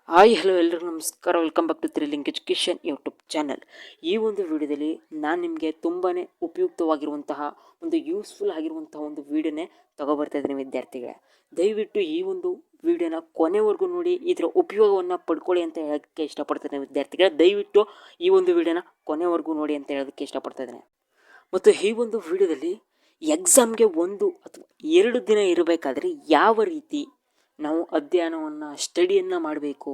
Hi hello ಎಲ್ಲರಿಗೂ ನಮಸ್ಕಾರ. Welcome back to Trilink education YouTube channel. ಈ ಒಂದು ವಿಡಿಯೋದಲ್ಲಿ ನಾನು ನಿಮಗೆ ತುಂಬಾ ಉಪಯುಕ್ತವಾಗಿರುವಂತಹ ಒಂದು ಯೂಸ್ಫುಲ್ ಆಗಿರುವಂತಹ ಒಂದು ವಿಡಿಯೋನೇ ತೊಗೊಬರ್ತಾ ಇದ್ದೀನಿ ವಿದ್ಯಾರ್ಥಿಗಳೇ. ದಯವಿಟ್ಟು ಈ ಒಂದು ವಿಡಿಯೋನ ಕೊನೆವರೆಗೂ ನೋಡಿ, ಇದರ ಉಪಯೋಗವನ್ನು ಪಡ್ಕೊಳ್ಳಿ ಅಂತ ಹೇಳೋಕ್ಕೆ ಇಷ್ಟಪಡ್ತೇನೆ ವಿದ್ಯಾರ್ಥಿಗಳೇ. ದಯವಿಟ್ಟು ಈ ಒಂದು ವಿಡಿಯೋನ ಕೊನೆವರೆಗೂ ನೋಡಿ ಅಂತ ಹೇಳೋದಕ್ಕೆ ಇಷ್ಟಪಡ್ತಾ ಇದ್ದೇನೆ. ಮತ್ತು ಈ ಒಂದು ವಿಡಿಯೋದಲ್ಲಿ ಎಕ್ಸಾಮ್ಗೆ 1 ಅಥವಾ 2 ದಿನ ಇರಬೇಕಾದ್ರೆ ಯಾವ ರೀತಿ ನಾವು ಅಧ್ಯಯನವನ್ನು ಸ್ಟಡಿಯನ್ನು ಮಾಡಬೇಕು,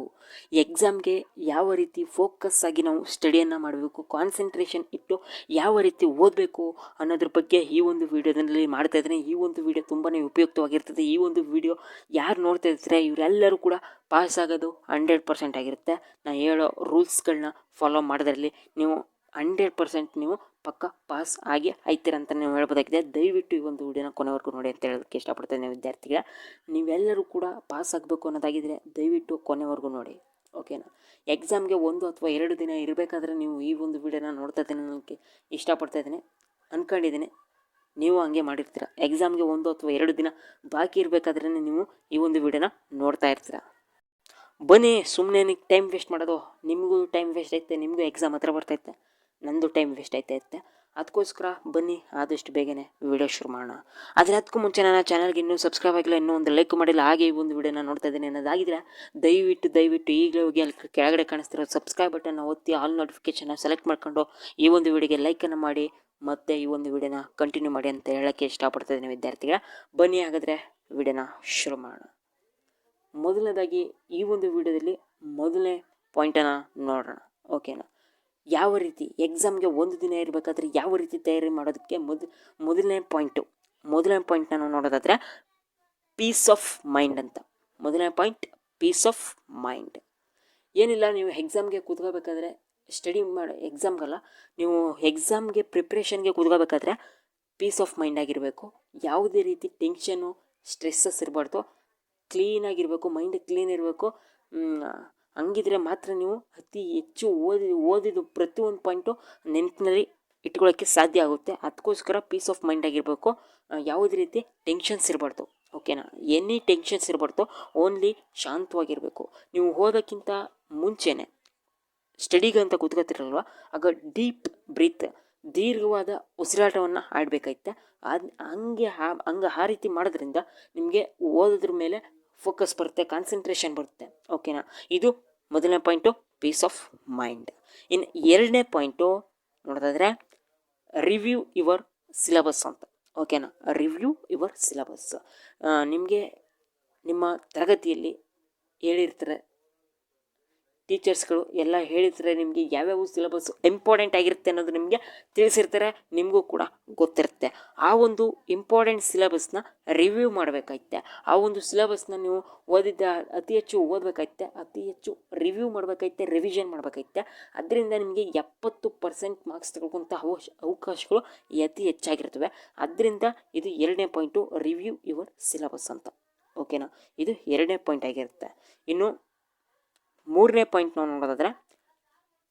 ಎಕ್ಸಾಮ್ಗೆ ಯಾವ ರೀತಿ ಫೋಕಸ್ ಆಗಿ ನಾವು ಸ್ಟಡಿಯನ್ನು ಮಾಡಬೇಕು, ಕಾನ್ಸಂಟ್ರೇಷನ್ ಇಟ್ಟು ಯಾವ ರೀತಿ ಓದಬೇಕು ಅನ್ನೋದ್ರ ಬಗ್ಗೆ ಈ ಒಂದು ವಿಡಿಯೋದಲ್ಲಿ ಮಾಡ್ತಾ ಇದ್ದೀನಿ. ಈ ಒಂದು ವಿಡಿಯೋ ತುಂಬಾ ಉಪಯುಕ್ತವಾಗಿರ್ತದೆ. ಈ ಒಂದು ವಿಡಿಯೋ ಯಾರು ನೋಡ್ತಾ ಇರ್ತಾರೆ ಇವರೆಲ್ಲರೂ ಕೂಡ ಪಾಸ್ ಆಗೋದು 100% ಆಗಿರುತ್ತೆ. ನಾನು ಹೇಳೋ ರೂಲ್ಸ್ಗಳನ್ನ ಫಾಲೋ ಮಾಡೋದ್ರಲ್ಲಿ ನೀವು 100% ನೀವು ಪಕ್ಕ ಪಾಸ್ ಆಗಿ ಆಯ್ತೀರ ಅಂತ ನೀವು ಹೇಳ್ಬೋದಾಗಿದೆ. ದಯವಿಟ್ಟು ಈ ಒಂದು ವಿಡಿಯೋನ ಕೊನೆವರೆಗೂ ನೋಡಿ ಅಂತ ಹೇಳೋದಕ್ಕೆ ಇಷ್ಟಪಡ್ತೇನೆ ವಿದ್ಯಾರ್ಥಿಗಳ. ನೀವೆಲ್ಲರೂ ಕೂಡ ಪಾಸ್ ಆಗಬೇಕು ಅನ್ನೋದಾಗಿದ್ದರೆ ದಯವಿಟ್ಟು ಕೊನೆವರೆಗೂ ನೋಡಿ, ಓಕೆನಾ. ಎಕ್ಸಾಮ್ಗೆ 1 ಅಥವಾ 2 ದಿನ ಇರಬೇಕಾದ್ರೆ ನೀವು ಈ ಒಂದು ವಿಡಿಯೋನ ನೋಡ್ತಾ ಇದ್ದೀನಿ ಅನ್ನೋಕ್ಕೆ ಇಷ್ಟಪಡ್ತಾ ಇದ್ದೀನಿ, ಅಂದ್ಕೊಂಡಿದ್ದೀನಿ. ನೀವು ಹಂಗೆ ಮಾಡಿರ್ತೀರ. ಎಕ್ಸಾಮ್ಗೆ 1 ಅಥವಾ 2 ದಿನ ಬಾಕಿ ಇರಬೇಕಾದ್ರೆ ನೀವು ಈ ಒಂದು ವಿಡಿಯೋನ ನೋಡ್ತಾ ಇರ್ತೀರ. ಬನ್ನಿ, ಸುಮ್ಮನೆ ಟೈಮ್ ವೇಸ್ಟ್ ಮಾಡೋದು. ನಿಮಗೂ ಟೈಮ್ ವೇಸ್ಟ್ ಐತೆ, ನಿಮಗೂ ಎಕ್ಸಾಮ್ ಹತ್ರ ಬರ್ತೈತೆ, ನಂದು ಟೈಮ್ ವೇಸ್ಟ್ ಐತೆ. ಅದಕ್ಕೋಸ್ಕರ ಬನ್ನಿ ಆದಷ್ಟು ಬೇಗನೆ ವಿಡಿಯೋ ಶುರು ಮಾಡೋಣ. ಆದರೆ ಅದಕ್ಕೂ ಮುಂಚೆ ನನ್ನ ಚಾನಲ್ಗೆ ಇನ್ನೂ ಸಬ್ಸ್ಕ್ರೈಬ್ ಆಗಿಲ್ಲ, ಇನ್ನೂ ಒಂದು ಲೈಕ್ ಮಾಡಿಲ್ಲ, ಹಾಗೆ ಈ ಒಂದು ವಿಡಿಯೋನ ನೋಡ್ತಾ ಇದ್ದೀನಿ ಅನ್ನೋದಾಗಿದ್ದರೆ ದಯವಿಟ್ಟು ಈಗಲೇ ಹೋಗಿ ಅಲ್ಲಿ ಕೆಳಗಡೆ ಕಾಣಿಸ್ತಿರೋ ಸಬ್ಸ್ಕ್ರೈಬ್ ಬಟನ್ನ ಒತ್ತಿ ಆಲ್ ನೋಟಿಫಿಕೇಷನ್ನ ಸೆಲೆಕ್ಟ್ ಮಾಡ್ಕೊಂಡು ಈ ಒಂದು ವಿಡಿಯೋಗೆ ಲೈಕನ್ನು ಮಾಡಿ ಮತ್ತು ಈ ಒಂದು ವಿಡಿಯೋನ ಕಂಟಿನ್ಯೂ ಮಾಡಿ ಅಂತ ಹೇಳೋಕ್ಕೆ ಇಷ್ಟಪಡ್ತಾ ಇದ್ದೀನಿ ವಿದ್ಯಾರ್ಥಿಗಳ. ಬನ್ನಿ ಹಾಗಾದರೆ ವಿಡಿಯೋನ ಶುರು ಮಾಡೋಣ. ಮೊದಲನೇದಾಗಿ ಈ ಒಂದು ವಿಡಿಯೋದಲ್ಲಿ ಮೊದಲನೇ ಪಾಯಿಂಟನ್ನು ನೋಡೋಣ, ಓಕೆನಾ. ಯಾವ ರೀತಿ ಎಕ್ಸಾಮ್ಗೆ 1 ದಿನ ಇರಬೇಕಾದ್ರೆ ಯಾವ ರೀತಿ ತಯಾರಿ ಮಾಡೋದಕ್ಕೆ ಮೊದಲನೇ ಪಾಯಿಂಟ್ ನಾನು ನೋಡೋದಾದರೆ ಪೀಸ್ ಆಫ್ ಮೈಂಡ್ ಅಂತ. ಮೊದಲನೇ ಪಾಯಿಂಟ್ ಪೀಸ್ ಆಫ್ ಮೈಂಡ್. ಏನಿಲ್ಲ, ನೀವು ಎಕ್ಸಾಮ್ಗೆ ಕೂತ್ಕೋಬೇಕಾದ್ರೆ ಎಕ್ಸಾಮ್ಗಲ್ಲ, ನೀವು ಎಕ್ಸಾಮ್ಗೆ ಪ್ರಿಪ್ರೇಷನ್ಗೆ ಕೂತ್ಕೋಬೇಕಾದ್ರೆ ಪೀಸ್ ಆಫ್ ಮೈಂಡ್ ಆಗಿರಬೇಕು. ಯಾವುದೇ ರೀತಿ ಟೆನ್ಷನು ಸ್ಟ್ರೆಸ್ಸಸ್ ಇರಬಾರ್ದು, ಕ್ಲೀನಾಗಿರಬೇಕು, ಮೈಂಡ್ ಕ್ಲೀನ್ ಇರಬೇಕು. ಹಂಗಿದ್ರೆ ಮಾತ್ರ ನೀವು ಅತಿ ಹೆಚ್ಚು ಓದಿದ್ದು ಪ್ರತಿಯೊಂದು ಪಾಯಿಂಟು ನೆನಪಿನಲ್ಲಿ ಇಟ್ಕೊಳ್ಳೋಕ್ಕೆ ಸಾಧ್ಯ ಆಗುತ್ತೆ. ಅದಕ್ಕೋಸ್ಕರ ಪೀಸ್ ಆಫ್ ಮೈಂಡ್ ಆಗಿರಬೇಕು. ಯಾವುದೇ ರೀತಿ ಟೆನ್ಷನ್ಸ್ ಇರಬಾರ್ದು, ಓಕೆನಾ. ಎನಿ ಟೆನ್ಷನ್ಸ್ ಇರಬಾರ್ದು, ಓನ್ಲಿ ಶಾಂತವಾಗಿರಬೇಕು. ನೀವು ಓದೋಕ್ಕಿಂತ ಮುಂಚೆನೇ ಸ್ಟಡಿಗೆ ಅಂತ ಕೂತ್ಕೋತಿರಲ್ವ, ಆಗ ಡೀಪ್ ಬ್ರೀತ್, ದೀರ್ಘವಾದ ಉಸಿರಾಟವನ್ನು ಆಡಬೇಕಾಯ್ತೆ. ಹಂಗೆ ಆ ರೀತಿ ಮಾಡೋದ್ರಿಂದ ನಿಮಗೆ ಓದೋದ್ರ ಮೇಲೆ ಫೋಕಸ್ ಬರುತ್ತೆ, ಕಾನ್ಸಂಟ್ರೇಷನ್ ಬರುತ್ತೆ, ಓಕೆನಾ. ಇದು ಮೊದಲನೇ ಪಾಯಿಂಟು ಪೀಸ್ ಆಫ್ ಮೈಂಡ್. ಇನ್ನು ಎರಡನೇ ಪಾಯಿಂಟು ನೋಡೋದಾದರೆ ರಿವ್ಯೂ ಯುವರ್ ಸಿಲೆಬಸ್ ಅಂತ, ಓಕೆನಾ. Review your syllabus. ನಿಮಗೆ ನಿಮ್ಮ ತರಗತಿಯಲ್ಲಿ ಹೇಳಿರ್ತಾರೆ, ಟೀಚರ್ಸ್ಗಳು ಎಲ್ಲ ಹೇಳಿರ್ತಾರೆ, ನಿಮಗೆ ಯಾವ್ಯಾವ ಸಿಲೆಬಸ್ ಇಂಪಾರ್ಟೆಂಟ್ ಆಗಿರುತ್ತೆ ಅನ್ನೋದು ನಿಮಗೆ ತಿಳಿಸಿರ್ತಾರೆ, ನಿಮಗೂ ಕೂಡ ಗೊತ್ತಿರುತ್ತೆ. ಆ ಒಂದು ಇಂಪಾರ್ಟೆಂಟ್ ಸಿಲೆಬಸ್ನ ರಿವ್ಯೂ ಮಾಡಬೇಕಾಯ್ತೆ. ಆ ಒಂದು ಸಿಲೆಬಸ್ನ ನೀವು ಓದಿದ್ದ ಅತಿ ಹೆಚ್ಚು ಓದಬೇಕಾಯ್ತೆ, ಅತಿ ಹೆಚ್ಚು ರಿವ್ಯೂ ಮಾಡಬೇಕಾಯ್ತೆ, ರಿವಿಷನ್ ಮಾಡಬೇಕಾಯ್ತೆ. ಅದರಿಂದ ನಿಮಗೆ 70% ಮಾರ್ಕ್ಸ್ ತಗೊಳ್ಕೊಂಥ ಅವಕಾಶಗಳು ಅತಿ ಹೆಚ್ಚಾಗಿರ್ತವೆ. ಅದರಿಂದ ಇದು ಎರಡನೇ ಪಾಯಿಂಟು, ರಿವ್ಯೂ ಯುವರ್ ಸಿಲೆಬಸ್ ಅಂತ, ಓಕೆನಾ. ಇದು ಎರಡನೇ ಪಾಯಿಂಟ್ ಆಗಿರುತ್ತೆ. ಇನ್ನು ಮೂರನೇ ಪಾಯಿಂಟ್ ನಾವು ನೋಡೋದಾದರೆ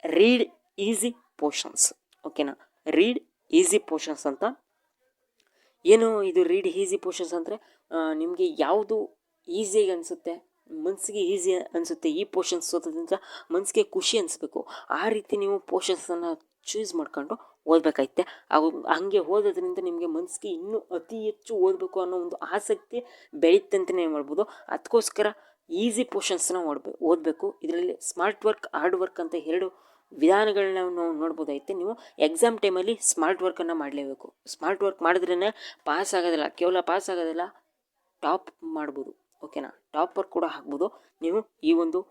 ರೀಡ್ ಈಸಿ ಪೋರ್ಷನ್ಸ್, ಓಕೆನಾ. ರೀಡ್ ಈಸಿ ಪೋರ್ಷನ್ಸ್ ಅಂತ. ಏನು ಇದು ರೀಡ್ ಈಸಿ ಪೋರ್ಷನ್ಸ್ ಅಂದರೆ, ನಿಮಗೆ ಯಾವುದು ಈಸಿಯಾಗಿ ಅನಿಸುತ್ತೆ, ಮನಸ್ಸಿಗೆ ಈಸಿ ಅನಿಸುತ್ತೆ, ಈ ಪೋರ್ಷನ್ಸ್ ಓದೋದ್ರಿಂದ ಮನಸ್ಸಿಗೆ ಖುಷಿ ಅನಿಸ್ಬೇಕು, ಆ ರೀತಿ ನೀವು ಪೋರ್ಷನ್ಸನ್ನು ಚೂಸ್ ಮಾಡ್ಕೊಂಡು ಓದಬೇಕಾಯ್ತೆ. ಹಾಗೆ ಓದೋದ್ರಿಂದ ನಿಮಗೆ ಮನಸ್ಸಿಗೆ ಇನ್ನೂ ಅತಿ ಹೆಚ್ಚು ಓದಬೇಕು ಅನ್ನೋ ಒಂದು ಆಸಕ್ತಿ ಬೆಳೆಯುತ್ತೆ ಅಂತಲೇ ಮಾಡ್ಬೋದು. ಅದಕ್ಕೋಸ್ಕರ ಈಸಿ ಪೋರ್ಷನ್ಸ್ನ ಓದಬೇಕು. ಇದರಲ್ಲಿ ಸ್ಮಾರ್ಟ್ ವರ್ಕ್, ಹಾರ್ಡ್ ವರ್ಕ್ ಅಂತ 2 ವಿಧಾನಗಳನ್ನ ನಾವು ನೋಡ್ಬೋದೈತೆ. ನೀವು ಎಕ್ಸಾಮ್ ಟೈಮಲ್ಲಿ ಸ್ಮಾರ್ಟ್ ವರ್ಕನ್ನು ಮಾಡಲೇಬೇಕು. ಸ್ಮಾರ್ಟ್ ವರ್ಕ್ ಮಾಡಿದ್ರೇ ಪಾಸ್ ಆಗೋದಿಲ್ಲ, ಕೇವಲ ಪಾಸ್ ಆಗೋದಿಲ್ಲ, ಟಾಪ್ ಮಾಡ್ಬೋದು, ಓಕೆನಾ. ಟಾಪರ್ ಕೂಡ ಆಗ್ಬೋದು ನೀವು ಈ ಒಂದು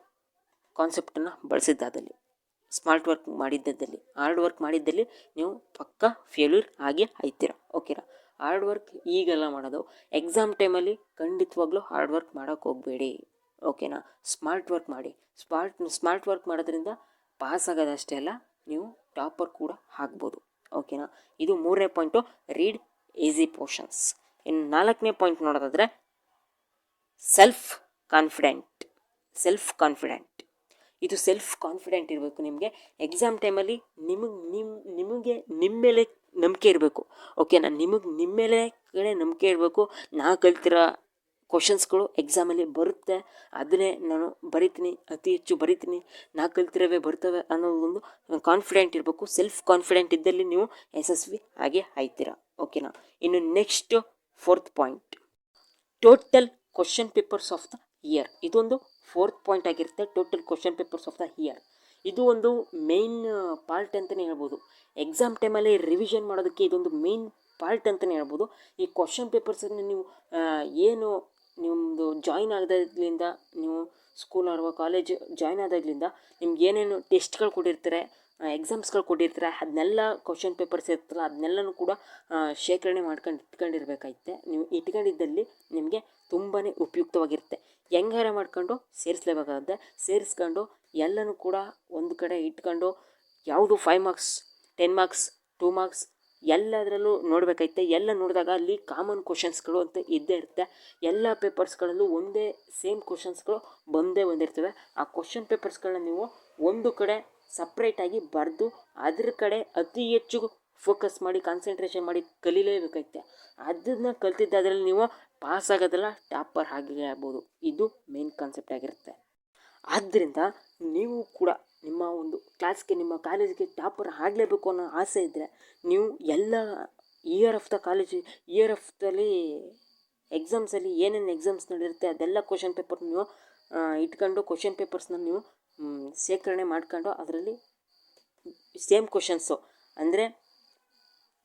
ಕಾನ್ಸೆಪ್ಟನ್ನು ಬಳಸಿದ್ದಾದಲ್ಲಿ. ಸ್ಮಾರ್ಟ್ ವರ್ಕ್ ಮಾಡಿದ್ದಲ್ಲಿ, ಹಾರ್ಡ್ ವರ್ಕ್ ಮಾಡಿದ್ದಲ್ಲಿ ನೀವು ಪಕ್ಕ ಫೇಲ್ಯೂರ್ ಆಗಿ ಆಯ್ತೀರ, ಓಕೆನಾ. ಹಾರ್ಡ್ ವರ್ಕ್ ಈಗೆಲ್ಲ ಮಾಡೋದು, ಎಕ್ಸಾಮ್ ಟೈಮಲ್ಲಿ ಖಂಡಿತವಾಗ್ಲೂ ಹಾರ್ಡ್ ವರ್ಕ್ ಮಾಡೋಕ್ಕೆ ಹೋಗಬೇಡಿ, ಓಕೆನಾ. ಸ್ಮಾರ್ಟ್ ವರ್ಕ್ ಮಾಡಿ. ಸ್ಮಾರ್ಟ್ ವರ್ಕ್ ಮಾಡೋದ್ರಿಂದ ಪಾಸ್ ಆಗೋದಷ್ಟೇ ಅಲ್ಲ, ನೀವು ಟಾಪರ್ ಕೂಡ ಆಗ್ಬೋದು, ಓಕೆನಾ. ಇದು ಮೂರನೇ ಪಾಯಿಂಟು, ರೀಡ್ ಈಸಿ ಪೋರ್ಷನ್ಸ್. ಇನ್ನು ನಾಲ್ಕನೇ ಪಾಯಿಂಟ್ ನೋಡೋದಾದರೆ ಸೆಲ್ಫ್ ಕಾನ್ಫಿಡೆಂಟ್. ಇದು ಸೆಲ್ಫ್ ಕಾನ್ಫಿಡೆಂಟ್ ಇರಬೇಕು ನಿಮಗೆ. ಎಕ್ಸಾಮ್ ಟೈಮಲ್ಲಿ ನಿಮಗೆ ನಿಮ್ಮ ಮೇಲೆ ನಂಬಿಕೆ ಇರಬೇಕು, ಓಕೆನಾ. ನಿಮ್ಮ ಮೇಲೆ ನಂಬಿಕೆ ಇರಬೇಕು. ನಾ ಕಲ್ತಿರೋ ಕ್ವಶನ್ಸ್ಗಳು ಎಕ್ಸಾಮಲ್ಲಿ ಬರುತ್ತೆ, ಅದನ್ನೇ ನಾನು ಬರಿತೀನಿ, ಅತಿ ಹೆಚ್ಚು ಬರಿತೀನಿ, ನಾ ಕಲ್ತಿರೋವೇ ಬರ್ತವೆ ಅನ್ನೋದೊಂದು ಕಾನ್ಫಿಡೆಂಟ್ ಇರಬೇಕು. ಸೆಲ್ಫ್ ಕಾನ್ಫಿಡೆಂಟ್ ಇದ್ದಲ್ಲಿ ನೀವು ಯಶಸ್ವಿ ಹಾಗೆ ಆಯ್ತೀರಾ. ಓಕೆನಾ. ಇನ್ನು next 4th point, total question papers of the year. ಇದೊಂದು 4th ಪಾಯಿಂಟ್ ಆಗಿರುತ್ತೆ. Total question papers of the year ಇದು ಒಂದು ಮೇನ್ ಪಾರ್ಟ್ ಅಂತಲೇ ಹೇಳ್ಬೋದು. ಎಕ್ಸಾಮ್ ಟೈಮಲ್ಲಿ ರಿವಿಷನ್ ಮಾಡೋದಕ್ಕೆ ಇದೊಂದು ಮೇನ್ ಪಾರ್ಟ್ ಅಂತಲೇ ಹೇಳ್ಬೋದು. ಈ ಕ್ವಶನ್ ಪೇಪರ್ಸನ್ನು ನೀವು ಏನು ನಿಮ್ಮದು ಜಾಯಿನ್ ಆದಾಗಲಿಂದ, ನೀವು ಸ್ಕೂಲ್ ಅಥವಾ ಕಾಲೇಜ್ ಜಾಯಿನ್ ಆದಾಗಲಿಂದ ನಿಮ್ಗೆ ಏನೇನು ಟೆಸ್ಟ್ಗಳು ಕೊಟ್ಟಿರ್ತಾರೆ, ಎಕ್ಸಾಮ್ಸ್ಗಳು ಕೊಟ್ಟಿರ್ತಾರೆ, ಅದನ್ನೆಲ್ಲ ಕ್ವಶನ್ ಪೇಪರ್ಸ್ ಇರ್ತಲ್ಲ ಅದನ್ನೆಲ್ಲನೂ ಕೂಡ ಶೇಖರಣೆ ಇಟ್ಕೊಂಡಿರ್ಬೇಕಾಗುತ್ತೆ. ನೀವು ಇಟ್ಕೊಂಡಿದ್ದಲ್ಲಿ ನಿಮಗೆ ತುಂಬಾ ಉಪಯುಕ್ತವಾಗಿರುತ್ತೆ. ಹೆಂಗಾರ ಮಾಡ್ಕೊಂಡು ಸೇರಿಸ್ಲೇಬೇಕಾಗುತ್ತೆ. ಸೇರಿಸ್ಕೊಂಡು ಎಲ್ಲನೂ ಕೂಡ ಒಂದು ಕಡೆ ಇಟ್ಕೊಂಡು ಯಾವುದು 5 ಮಾರ್ಕ್ಸ್ 10 ಮಾರ್ಕ್ಸ್ 2 ಮಾರ್ಕ್ಸ್ ಎಲ್ಲದರಲ್ಲೂ ನೋಡಬೇಕಾಗುತ್ತೆ. ಎಲ್ಲ ನೋಡಿದಾಗ ಅಲ್ಲಿ ಕಾಮನ್ ಕ್ವಶನ್ಸ್ಗಳು ಅಂತ ಇದ್ದೇ ಇರುತ್ತೆ. ಎಲ್ಲ ಪೇಪರ್ಸ್ಗಳಲ್ಲೂ ಒಂದೇ ಸೇಮ್ ಕ್ವಶನ್ಸ್ಗಳು ಬಂದಿರ್ತವೆ. ಆ ಕ್ವಶನ್ ಪೇಪರ್ಸ್ಗಳನ್ನ ನೀವು ಒಂದು ಕಡೆ ಸಪ್ರೇಟಾಗಿ ಬರೆದು ಅದ್ರ ಕಡೆ ಅತಿ ಹೆಚ್ಚು ಫೋಕಸ್ ಮಾಡಿ ಕಾನ್ಸಂಟ್ರೇಷನ್ ಮಾಡಿ ಕಲೀಲೇಬೇಕಾಗುತ್ತೆ. ಅದನ್ನು ಕಲ್ತಿದ್ದಾದ್ರಲ್ಲಿ ನೀವು ಪಾಸ್ ಆಗೋದಲ್ಲ, ಟಾಪರ್ ಹಾಗೆ ಆಗ್ಬೋದು. ಇದು ಮೇನ್ ಕಾನ್ಸೆಪ್ಟ್ ಆಗಿರುತ್ತೆ. ಆದ್ದರಿಂದ ನೀವು ಕೂಡ ನಿಮ್ಮ ಒಂದು ಕ್ಲಾಸ್ಗೆ, ನಿಮ್ಮ ಕಾಲೇಜಿಗೆ ಟಾಪರ್ ಆಗಲೇಬೇಕು ಅನ್ನೋ ಆಸೆ ಇದ್ದರೆ ನೀವು ಎಲ್ಲ ಇಯರ್ ಆಫ್ ದಲ್ಲಿ ಎಕ್ಸಾಮ್ಸಲ್ಲಿ ಏನೇನು ಎಕ್ಸಾಮ್ಸ್ ನಡೆಯುತ್ತೆ ಅದೆಲ್ಲ ಕ್ವಶನ್ ಪೇಪರ್ ನೀವು ಇಟ್ಕೊಂಡು ಕ್ವಶನ್ ಪೇಪರ್ಸ್ನ ನೀವು ಶೇಖರಣೆ ಮಾಡ್ಕೊಂಡು ಅದರಲ್ಲಿ ಸೇಮ್ ಕ್ವಶನ್ಸು ಅಂದರೆ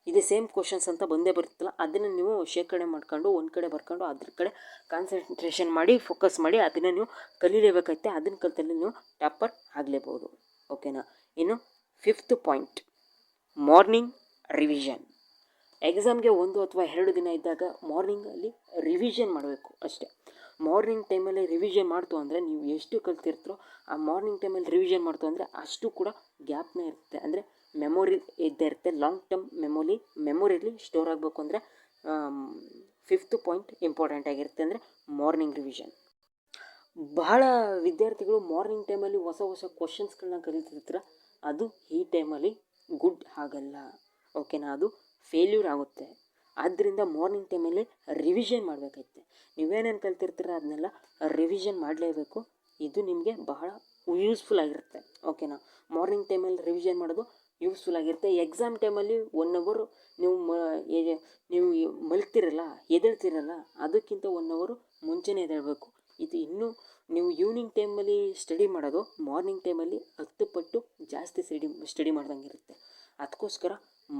ಇದೇ ಸೇಮ್ ಕ್ವಶನ್ಸ್ ಅಂತ ಬಂದೇ ಬರುತ್ತಲ್ಲ ಅದನ್ನು ನೀವು ಶೇಖರಣೆ ಮಾಡ್ಕೊಂಡು ಒಂದು ಕಡೆ ಬರ್ಕೊಂಡು ಅದ್ರ ಕಡೆ ಕಾನ್ಸಂಟ್ರೇಷನ್ ಮಾಡಿ ಫೋಕಸ್ ಮಾಡಿ ಅದನ್ನು ನೀವು ಕಲೀಲೇಬೇಕಾಗುತ್ತೆ. ಅದನ್ನು ಕಲಿತಲ್ಲಿ ನೀವು ಟಾಪರ್ ಆಗಲೇಬಹುದು. ಓಕೆನಾ. ಇನ್ನು 5th ಪಾಯಿಂಟ್, ಮಾರ್ನಿಂಗ್ ರಿವಿಷನ್. ಎಕ್ಸಾಮ್ಗೆ 1 ಅಥವಾ 2 ದಿನ ಇದ್ದಾಗ ಮಾರ್ನಿಂಗಲ್ಲಿ ರಿವಿಷನ್ ಮಾಡಬೇಕು ಅಷ್ಟೇ. ಮಾರ್ನಿಂಗ್ ಟೈಮಲ್ಲಿ ರಿವಿಷನ್ ಮಾಡ್ತು ಅಂದರೆ ನೀವು ಎಷ್ಟು ಕಲ್ತಿರ್ತೀರೋ ಆ ಮಾರ್ನಿಂಗ್ ಟೈಮಲ್ಲಿ ರಿವಿಷನ್ ಮಾಡ್ತು ಅಂದರೆ ಅಷ್ಟು ಕೂಡ ಗ್ಯಾಪ್ನೇ ಇರುತ್ತೆ. ಅಂದರೆ ಮೆಮೊರಿ ಇದ್ದೇ ಇರುತ್ತೆ. ಲಾಂಗ್ ಟರ್ಮ್ ಮೆಮೊರಿಯಲ್ಲಿ ಸ್ಟೋರ್ ಆಗಬೇಕು ಅಂದರೆ 5th ಪಾಯಿಂಟ್ ಇಂಪಾರ್ಟೆಂಟ್ ಆಗಿರುತ್ತೆ. ಅಂದರೆ ಮಾರ್ನಿಂಗ್ ರಿವಿಷನ್. ಬಹಳ ವಿದ್ಯಾರ್ಥಿಗಳು ಮಾರ್ನಿಂಗ್ ಟೈಮಲ್ಲಿ ಹೊಸ ಕ್ವಶನ್ಸ್ಗಳನ್ನ ಕಲಿತಿರ್ತಾರೆ. ಅದು ಈ ಟೈಮಲ್ಲಿ ಗುಡ್ ಆಗಲ್ಲ. ಓಕೆನಾ. ಅದು ಫೇಲ್ಯೂರ್ ಆಗುತ್ತೆ. ಆದ್ದರಿಂದ ಮಾರ್ನಿಂಗ್ ಟೈಮಲ್ಲಿ ರಿವಿಷನ್ ಮಾಡಬೇಕಾಗುತ್ತೆ. ನೀವೇನೇನು ಕಲ್ತಿರ್ತೀರ ಅದನ್ನೆಲ್ಲ ರಿವಿಷನ್ ಮಾಡಲೇಬೇಕು. ಇದು ನಿಮಗೆ ಬಹಳ ಯೂಸ್ಫುಲ್ ಆಗಿರುತ್ತೆ. ಓಕೆನಾ. ಮಾರ್ನಿಂಗ್ ಟೈಮಲ್ಲಿ ರಿವಿಷನ್ ಮಾಡೋದು ಯೂಸ್ಫುಲ್ ಆಗಿರುತ್ತೆ. ಎಕ್ಸಾಮ್ ಟೈಮಲ್ಲಿ 1 ಅವರ್ ನೀವು ಮಲಗ್ತಿರಲ್ಲ, ಎದ್ದೇಳ್ತಿರಲ್ಲ, ಅದಕ್ಕಿಂತ 1 ಅವರ್ ಮುಂಚೆನೇ ಎದ್ದೇಳಬೇಕು. ಇದು ಇನ್ನೂ ನೀವು ಈವ್ನಿಂಗ್ ಟೈಮಲ್ಲಿ ಸ್ಟಡಿ ಮಾಡೋದು ಮಾರ್ನಿಂಗ್ ಟೈಮಲ್ಲಿ 10 ಪಟ್ಟು ಜಾಸ್ತಿ ಸ್ಟಡಿ ಮಾಡ್ದಂಗೆ ಇರುತ್ತೆ. ಅದಕ್ಕೋಸ್ಕರ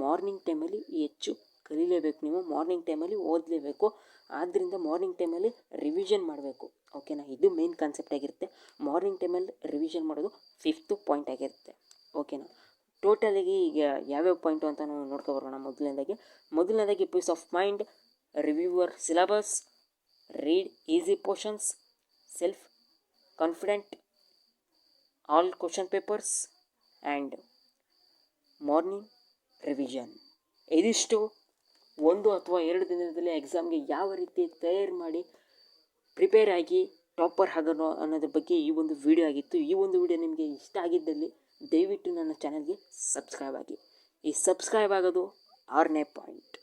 ಮಾರ್ನಿಂಗ್ ಟೈಮಲ್ಲಿ ಹೆಚ್ಚು ಕಲೀಲೇಬೇಕು. ನೀವು ಮಾರ್ನಿಂಗ್ ಟೈಮಲ್ಲಿ ಓದಲೇಬೇಕು. ಆದ್ದರಿಂದ ಮಾರ್ನಿಂಗ್ ಟೈಮಲ್ಲಿ ರಿವಿಷನ್ ಮಾಡಬೇಕು. ಓಕೆನಾ. ಇದು ಮೇನ್ ಕಾನ್ಸೆಪ್ಟ್ ಆಗಿರುತ್ತೆ. ಮಾರ್ನಿಂಗ್ ಟೈಮಲ್ಲಿ ರಿವಿಷನ್ ಮಾಡೋದು 5th ಪಾಯಿಂಟ್ ಆಗಿರುತ್ತೆ. ಓಕೆನಾ. ಟೋಟಲಿಗೆ ಈಗ ಯಾವ್ಯಾವ ಪಾಯಿಂಟು ಅಂತ ನಾವು ನೋಡ್ಕೊಬರೋಣ. ಮೊದಲನೇದಾಗಿ peace of mind, review your syllabus, read easy portions, self confident, all question papers and morning revision. ಇದಿಷ್ಟು 1 ಅಥವಾ 2 ದಿನದಲ್ಲಿ ಎಕ್ಸಾಮ್ಗೆ ಯಾವ ರೀತಿ ತಯಾರು ಮಾಡಿ ಪ್ರಿಪೇರ್ ಆಗಿ ಟಾಪರ್ ಆಗೋಣ ಅನ್ನೋದ್ರ ಬಗ್ಗೆ ಈ ಒಂದು ವಿಡಿಯೋ ಆಗಿತ್ತು. ಈ ಒಂದು ವಿಡಿಯೋ ನಿಮಗೆ ಇಷ್ಟ ಆಗಿದ್ದಲ್ಲಿ ದಯವಿಟ್ಟು ನನ್ನ ಚಾನಲ್ಗೆ ಸಬ್ಸ್ಕ್ರೈಬ್ ಆಗಿ. ಈ ಸಬ್ಸ್ಕ್ರೈಬ್ ಆಗೋದು 6ನೇ ಪಾಯಿಂಟ್.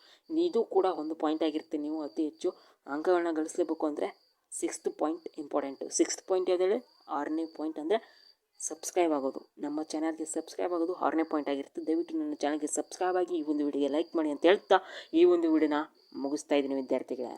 ಇದು ಕೂಡ ಒಂದು ಪಾಯಿಂಟ್ ಆಗಿರುತ್ತೆ. ನೀವು ಅತಿ ಹೆಚ್ಚು ಅಂಕಗಳನ್ನ ಗಳಿಸಲೇಬೇಕು ಅಂದರೆ 6th point important. 6th point ಯಾವುದೇಳಿ 6ನೇ ಪಾಯಿಂಟ್ ಅಂದರೆ ಸಬ್ಸ್ಕ್ರೈಬ್ ಆಗೋದು. ನಮ್ಮ ಚಾನಲ್ಗೆ ಸಬ್ಸ್ಕ್ರೈಬ್ ಆಗೋದು 6ನೇ ಪಾಯಿಂಟ್ ಆಗಿರುತ್ತೆ. ದಯವಿಟ್ಟು ನನ್ನ ಚಾನಲ್ಗೆ ಸಬ್ಸ್ಕ್ರೈಬ್ ಆಗಿ ಈ ಒಂದು ವಿಡಿಯೋಗೆ ಲೈಕ್ ಮಾಡಿ ಅಂತ ಹೇಳ್ತಾ ಈ ಒಂದು ವಿಡಿಯೋನ ಮುಗಿಸ್ತಾ ಇದ್ದೀನಿ ವಿದ್ಯಾರ್ಥಿಗಳೇ.